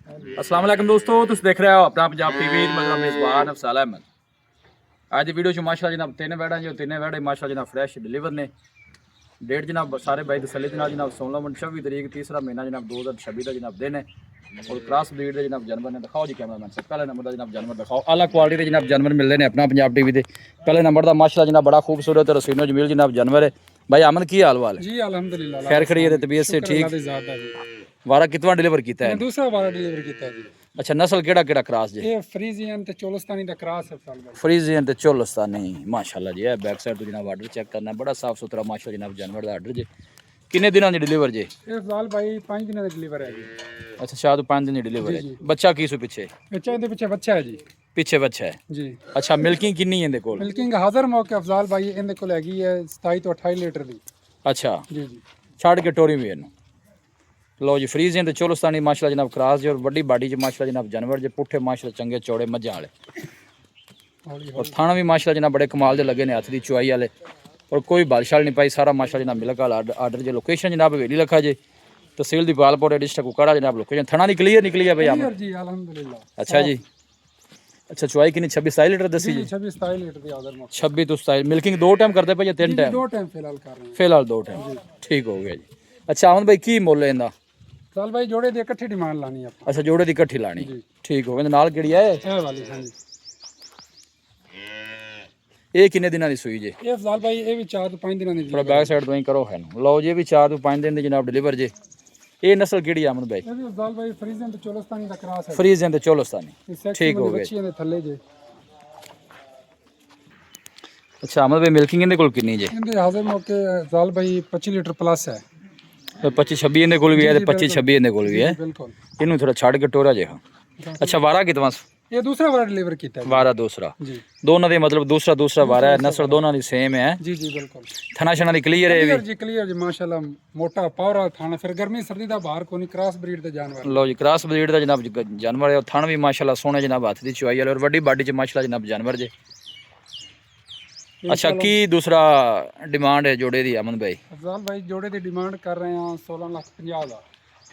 अस्सलाम वालेकुम दोस्तों, तुम देख रहे हो अपना पंजाब टीवी। मतलब मेज़बान अफसाल अहमद। आज वीडियो च माशाअल्लाह जनाब तीन वैड़ा जो तीन वैड़े माशाअल्लाह जनाब फ्रैश डिलीवर ने। डेट जनाब सारे भाई तसल्ली के नाल जनाब 16 तारीख तीसरा महीना जनाब 2026 का जनाब दिन है। और क्रॉस ब्रीड के जनाब जानवर ने दिखाओ जी कैमरा मैन से पहले नंबर का जनाब जानवर दिखाओ। आला क्वालिटी के जनाब जानवर मिलते हैं अपना पंजाब टीवी के। पहले नंबर का माशाअल्लाह जनाब बड़ा खूबसूरत और रसीनो जमील जनाब जानवर है। भाई अमन की हाल वाल है? जी अल्हम्दुलिल्लाह खैर खड़ी है, तबीयत से ठीक? वारा कितना डिलीवर किया है? दूसरा वारा डिलीवर किया जी। अच्छा, नस्ल केड़ा केड़ा क्रॉस जी? ये फ्रीजियन ते चोलस्तानी दा क्रॉस है साल भाई। फ्रीजियन ते चोलस्तानी माशाल्लाह जी। है बैक साइड तो जनाब आर्डर चेक करना है, बड़ा साफ सुथरा माशाल्लाह जनाब जानवर दा आर्डर जी। किन्ने दिनों दी डिलीवर जी? ये साल भाई 5 दिनों दी डिलीवर है जी। अच्छा, शायद 5 दिन दी डिलीवर है। बच्चा की सु पीछे? बच्चा इनके पीछे बच्चा है जी। पीछे बच्चा है जी। अच्छा, मिल्किंग किन्नी है इनदे कोल? मिल्किंग हाजिर मौके अफजाल भाई इनके कोल हैगी है 27 तो 28 लीटर दी। अच्छा जी जी। छड़ के टोरी भी इनू लो जी। फ्रीजियन ते चोलस्तानी माशाल्लाह जनाब क्रॉस जी। और बड़ी बाडी च माशाल्लाह जनाब जानवर जे पुठे माशाल्लाह चंगे चौड़े मज्जा वाले। और थाना भी माशाल्लाह जनाब बड़े कमाल दे लगे ने, हाथ दी चुआई वाले। और कोई बालशाल नहीं पाई, सारा माशाल्लाह जनाब मिलक वाला आर्डर जे। लोकेशन जनाब हवेली लखा जे, तहसील दी पालपुर डिस्ट्रिक्ट कुकाड़ा जनाब। लोकेशन थाना दी क्लियर निकली है भाई आप? जी अल्हम्दुलिल्लाह। अच्छा जी। अच्छा, चुआई कितनी 26-27 लीटर दसी जी? 26-27 लीटर दी हाजिर मौके। 26 तो 27। मिल्किंग 2 टाइम करते पे या 3 टाइम? 2 टाइम फिलहाल कर रहे हैं। फिलहाल 2 टाइम ठीक हो गया जी। अच्छा अमन भाई की मुੱਲ ਇਹਦਾ? साल भाई जोड़े दी इकट्ठी डिमांड लानी है। अच्छा, जोड़े दी इकट्ठी लानी ठीक हो गया। नाल किहड़ी है ये वाली? हां जी। ਇਹ ਕਿੰਨੇ ਦਿਨਾਂ ਦੀ ਸੂਈ ਜੇ? ये साल भाई ये भी 4 तो 5 दिनों दी। थोड़ा बैक साइड तो ही करो है लो जी। भी 4 तो 5 दिन ਦੀ जनाब डिलीवर जे। ਇਹ ਨਸਲ ਕਿਹੜੀ ਅਮਨ ਭਾਈ? ये भी साल भाई फ्रीजियन ते चोलस्तानी दा क्रॉस है। फ्रीजियन ਤੇ ਚੋਲਸਤਾਨੀ ठीक हो गया। बच्चियां दे थल्ले जे। अच्छा अमन भाई मिल्किंग ਇਹਦੇ ਕੋਲ ਕਿੰਨੀ ਜੇ? इनके हाजिर मौके साल भाई 25 लीटर प्लस है। 25-26 ਇਹਦੇ ਕੋਲ ਵੀ ਹੈ ਤੇ 25-26 ਇਹਦੇ ਕੋਲ ਵੀ ਹੈ। बिल्कुल। ਇਹਨੂੰ ਥੋੜਾ ਛੱਡ ਕੇ ਟੋਰਾ ਜੇ। अच्छा वारा कितना? ये दूसरा वाला डिलीवर किया है। वारा दूसरा जी। दोनों दे मतलब दूसरा वारा है। नस्ल दोनों दी सेम है। जी जी बिल्कुल। थना शना दी क्लियर है भी? जी क्लियर जी माशाल्लाह। मोटा पावरा थाना फिर गर्मी सर्दी दा बाहर कोनी क्रॉस ब्रीड दे जानवर। लो जी क्रॉस ब्रीड दा जनाब जानवर है। थन भी माशाल्लाह सोहने जनाब हाथ दी चुआई वाले और बड़ी बाडी च माशाल्लाह जनाब जानवर जे। अच्छा की दूसरा डिमांड है जोड़े दी अमन भाई? अफजाल भाई जोड़े दी डिमांड कर रहे हैं 16,50,000।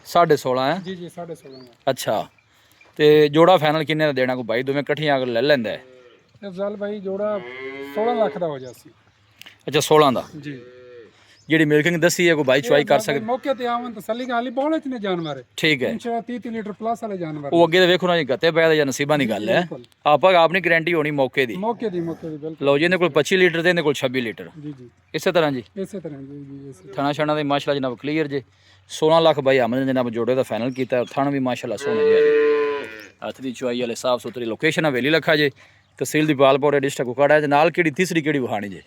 16.5 है? जी जी 16.5। अच्छा ਤੇ ਜੋੜਾ ਫਾਈਨਲ ਕਿੰਨੇ ਦਾ ਦੇਣਾ? ਕੋਈ ਭਾਈ ਦੋਵੇਂ ਇਕੱਠੀਆਂ ਅਗਰ ਲੈ ਲੈਂਦਾ ਹੈ? ਅਫਜ਼ਾਲ ਭਾਈ ਜੋੜਾ 16 ਲੱਖ ਦਾ ਹੋ ਜਾ ਸੀ। ਅੱਛਾ 16 ਦਾ ਜੀ। ਜਿਹੜੀ ਮਿਲਕਿੰਗ ਦੱਸੀ ਹੈ ਕੋਈ ਭਾਈ ਚੁਆਈ ਕਰ ਸਕਦਾ? ਮੌਕੇ ਤੇ ਆਵਨ ਤਸੱਲੀ ਗਾਲੀ ਬੋਲੇ ਚ ਨੇ ਜਾਨਵਰ ਠੀਕ ਹੈ। ਇੰਸ਼ਾ 30 ਲੀਟਰ ਪਲੱਸ ਵਾਲੇ ਜਾਨਵਰ ਉਹ ਅੱਗੇ ਤੇ ਵੇਖੋ ਨਾ ਜੀ ਗੱਤੇ ਪੈ ਜਾਂ ਨਸੀਬਾਂ ਦੀ ਗੱਲ ਹੈ। ਆਪਾਂ ਆਪਣੀ ਗਾਰੰਟੀ ਹੋਣੀ ਮੌਕੇ ਦੀ ਬਿਲਕੁਲ। ਲਓ ਜੀ ਇਹਦੇ ਕੋਲ 25 ਲੀਟਰ ਤੇ ਇਹਦੇ ਕੋਲ 26 ਲੀਟਰ। ਜੀ ਜੀ ਇਸੇ ਤਰ੍ਹਾਂ ਜੀ ਇਸੇ ਥਣਾ ਛਣਾ ਦੇ ਮਾਸ਼ਾਅੱਲਾ ਜਨਾਬ ਕਲੀਅਰ ਜੇ। 16 ਲੱਖ ਭਾਈ ਆਮਦ ਜਨਾਬ ਜੋੜੇ ਦਾ ਫਾਈਨਲ ਕੀਤਾ। ਥਣ ਵੀ ਮਾਸ਼ਾਅੱਲਾ ਸੋਹਣੇ ਜਿਹੇ ਹੱਥ ਦੀ ਚੁਆਈ ਵਾਲੇ ਸਾਫ ਸੁਥਰੀ। ਲੋਕੇਸ਼ਨ ਹਵੇਲੀ ਲਖਾ ਜੇ, ਤਹਿਸੀਲ ਦੀ ਪਾਲਪੁਰ ਡਿਸਟ੍ਰਿਕਟ ਕੁਕਾੜਾ ਹੈ। ਨਾਲ ਕਿਹੜੀ ਤੀਸਰੀ ਕਿਹੜੀ ਵਹਾਣੀ ਜੇ?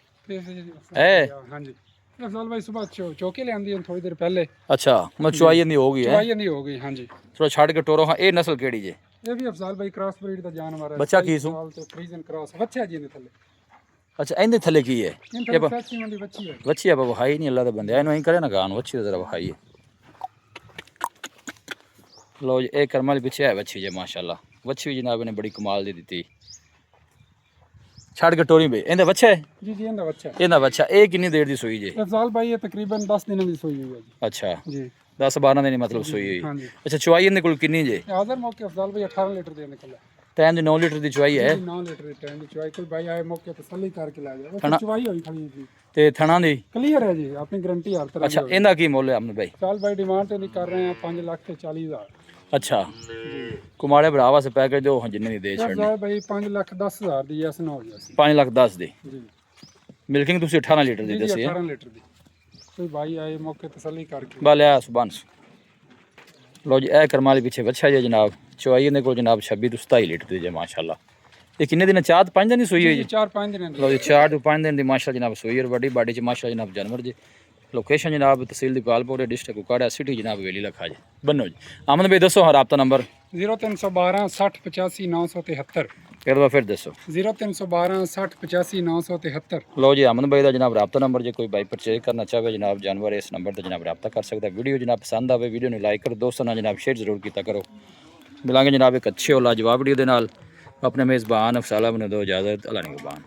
ਹਾਂਜੀ ਅਫਜ਼ਾਲ ਭਾਈ ਸਵੇਰ ਚੌਕੇ ਲਿਆਂਦੀ ਥੋੜੀ ਦੇਰ ਪਹਿਲੇ। ਅੱਛਾ ਮੈਂ ਚੁਆਈ ਦੀ ਹੋ ਗਈ ਹੈ? ਚੁਆਈ ਦੀ ਹੋ ਗਈ ਹਾਂਜੀ। ਥੋੜਾ ਛੱਡ ਕੇ ਟੋਰੋ। ਹਾਂ ਇਹ ਨਸਲ ਕਿਹੜੀ ਜੇ? ਇਹ ਵੀ ਅਫਜ਼ਾਲ ਭਾਈ ਕ੍ਰਾਸ ਬਰੀਡ ਦਾ ਜਾਨਵਰ ਹੈ। ਬੱਚਾ ਕੀ ਸੂ? ਫਰੀਜ਼ਨ ਕ੍ਰਾਸ ਬੱਚਾ ਜੀ ਇਹਦੇ ਥੱਲੇ। ਅੱਛਾ ਇਹਦੇ ਥੱਲੇ ਕੀ ਹੈ? ਇਹ ਬੱਚੀ ਮੰਦੀ ਬੱਚੀ ਹੈ। ਬੱਚੀ ਆ ਬਾਬਾ ਹਾਈ ਨਹੀਂ ਅੱਲਾ ਦੇ ਬੰਦੇ ਇਹਨੂੰ ਐਂ ਕਰੇ ਨਾ ਗਾਣ ਬੱਚੀ ਦਾ ਜ਼ਰਾ ਵਹਾਈ ਹੈ। ਲੋ ਜੀ ਇਹ ਕਰਮਾਂ ਦੇ ਪਿੱਛੇ ਹੈ ਬੱਚੀ ਜੇ ਮਾਸ਼ਾਅੱਲਾ। ਬੱਚੀ ਵੀ ਜਨਾਬ ਨੇ ਬੜੀ ਕਮਾਲ ਦੀ ਦਿੱਤੀ। ਛੱਡ ਕੇ ਟੋਰੀ ਬਈ ਇਹਦਾ ਬੱਚਾ ਹੈ? ਜੀ ਜੀ ਇਹਦਾ ਬੱਚਾ। ਇਹਦਾ ਬੱਚਾ। ਇਹ ਕਿੰਨੀ ਦੇਰ ਦੀ ਸੂਈ ਜੇ? ਅਫਜ਼ਾਲ ਭਾਈ ਇਹ ਤਕਰੀਬਨ 10 ਦਿਨਾਂ ਦੀ ਸੂਈ ਹੋਈ ਹੈ ਜੀ। ਅੱਛਾ ਜੀ 10-12 ਦਿਨ ਮਤਲਬ ਸੂਈ ਹੋਈ। ਹਾਂਜੀ। ਅੱਛਾ ਚੁਆਈ ਇਹਦੇ ਕੋਲ ਕਿੰਨੀ ਜੇ? ਹਾਜ਼ਰ ਮੌਕੇ ਅਫਜ਼ਾਲ ਭਾਈ 18 ਲੀਟਰ ਦੇ ਨਿਕਲਿਆ। ਟਾਈਮ ਦੀ 9 ਲੀਟਰ ਦੀ ਚੁਆਈ ਹੈ? 9 ਲੀਟਰ ਦੀ ਟਾਈਮ ਦੀ ਚੁਆਈ। ਕੋਈ ਭਾਈ ਆਏ ਮੌਕੇ ਤਸੱਲੀ ਕਰਕੇ ਲੈ ਜਾਓ। ਚੁਆਈ ਹੋਈ ਖੜੀ ਜੀ ਤੇ ਥਣਾ ਦੀ ਕਲੀਅਰ ਹੈ ਜੀ। ਆਪਣੀ ਗਾਰੰਟੀ ਹਰ ਤਰ੍ਹਾਂ। ਅੱਛਾ ਇਹਦਾ ਕੀ ਮੁੱਲ ਹੈ ਅਮਨ ਭਾਈ? ਸਾਲ ਭਾਈ ਡਿਮਾਂਡ ਤੇ ਨਹੀਂ ਕਰ ਰਹੇ ਆ 5,40,000। ਅੱਛਾ ਕੁਮਾੜੇ ਭਰਾ ਵਾਸਤੇ ਪੈਕੇਜ ਦਿਓ ਜਿੰਨੇ ਦੀ ਦੇ ਛੱਡਣੀ। ਅਫਜ਼ਾਲ ਭਾਈ 5,10,000 ਦੀ ਐਸ ਨਾ ਹੋ ਗਿਆ ਸੀ। 5,10,000 ਦੀ ਜੀ। ਮਿਲਕਿੰਗ ਤੁਸੀਂ 18 ਲੀਟਰ ਦੀ ਦੱਸੀ ਹੈ? 18 ਲੀਟਰ ਦੀ। ਕੋਈ ਭਾਈ ਆਏ ਮੌਕੇ ਤਸੱਲੀ ਕਰਕੇ ਬਾਲਿਆ ਸੁਬਾਨ। ਲੋ ਜੀ ਇਹ ਕਰਮਾਂ ਦੇ ਪਿੱਛੇ ਬੱਚਾ ਜੀ ਜਨਾਬ। ਚੁਆਈ ਇਹਦੇ ਕੋਲ ਜਨਾਬ 26 ਤੋਂ 27 ਲੀਟਰ ਦੀ ਜੇ ਮਾਸ਼ਾਅੱਲਾ। ਇਹ ਕਿੰਨੇ ਦਿਨ 4-5 ਦਿਨ ਦੀ ਸੂਈ ਹੋਈ ਜੀ? 4-5 ਦਿਨ ਦੀ। ਲੋ ਜੀ 4 ਤੋਂ 5 ਦਿਨ ਦੀ ਮਾਸ਼ਾਅੱਲਾ ਜਨਾਬ ਸੂਈ ਔਰ ਵੱਡੀ ਬਾਡੀ ਚ ਮਾਸ਼ਾਅੱਲਾ ਜਨਾਬ ਜਾਨਵਰ ਜੀ। ਲੋਕੇਸ਼ਨ ਜਨਾਬ ਤਹਿਸੀਲ ਦੀ ਪਾਲਪੁਰ ਡਿਸਟ੍ਰਿਕਟ ਕੁਕਾੜਾ ਸਿਟੀ ਜਨਾਬ ਹਵੇਲੀ ਲਖਾ ਜੀ ਬੰਨੋ ਜੀ। ਅਮਨ ਭਾਈ ਦੱਸੋ ਹਾਂ ਰਾਬਤਾ ਨੰਬਰ? 0312 60 85 973। ਇੱਕ ਵਾਰ ਫਿਰ ਦੱਸੋ। 0312 60 85 973। ਲੋ ਜੀ ਅਮਨ ਭਾਈ ਦਾ ਜਨਾਬ ਰਾਬਤਾ ਨੰਬਰ। ਜੇ ਕੋਈ ਭਾਈ ਪਰਚੇਜ ਕਰਨਾ ਚਾਹਵੇ ਜਨਾਬ ਜਾਨਵਰ ਇਸ ਨੰਬਰ ਤੇ ਜਨਾਬ ਰਾਬਤਾ ਕਰ ਸਕਦਾ। ਵੀਡੀਓ ਜਨਾਬ ਪਸੰਦ ਆਵੇ ਵੀਡੀਓ ਨੂੰ ਲਾਈਕ ਕਰੋ, ਦੋਸਤਾਂ ਨਾਲ ਜਨਾਬ ਸ਼ੇਅਰ ਜ਼ਰੂਰ ਕੀਤਾ ਕਰੋ। ਮਿਲਾਂਗੇ ਜਨਾਬ ਇੱਕ ਅੱਛੇ ਔਰ ਲਾਜਵਾਬ ਵੀਡੀਓ ਦੇ ਨਾਲ। अपने मेज़बान अफसाल अहमद दो इजाज़त। अल्लाह निगहबान।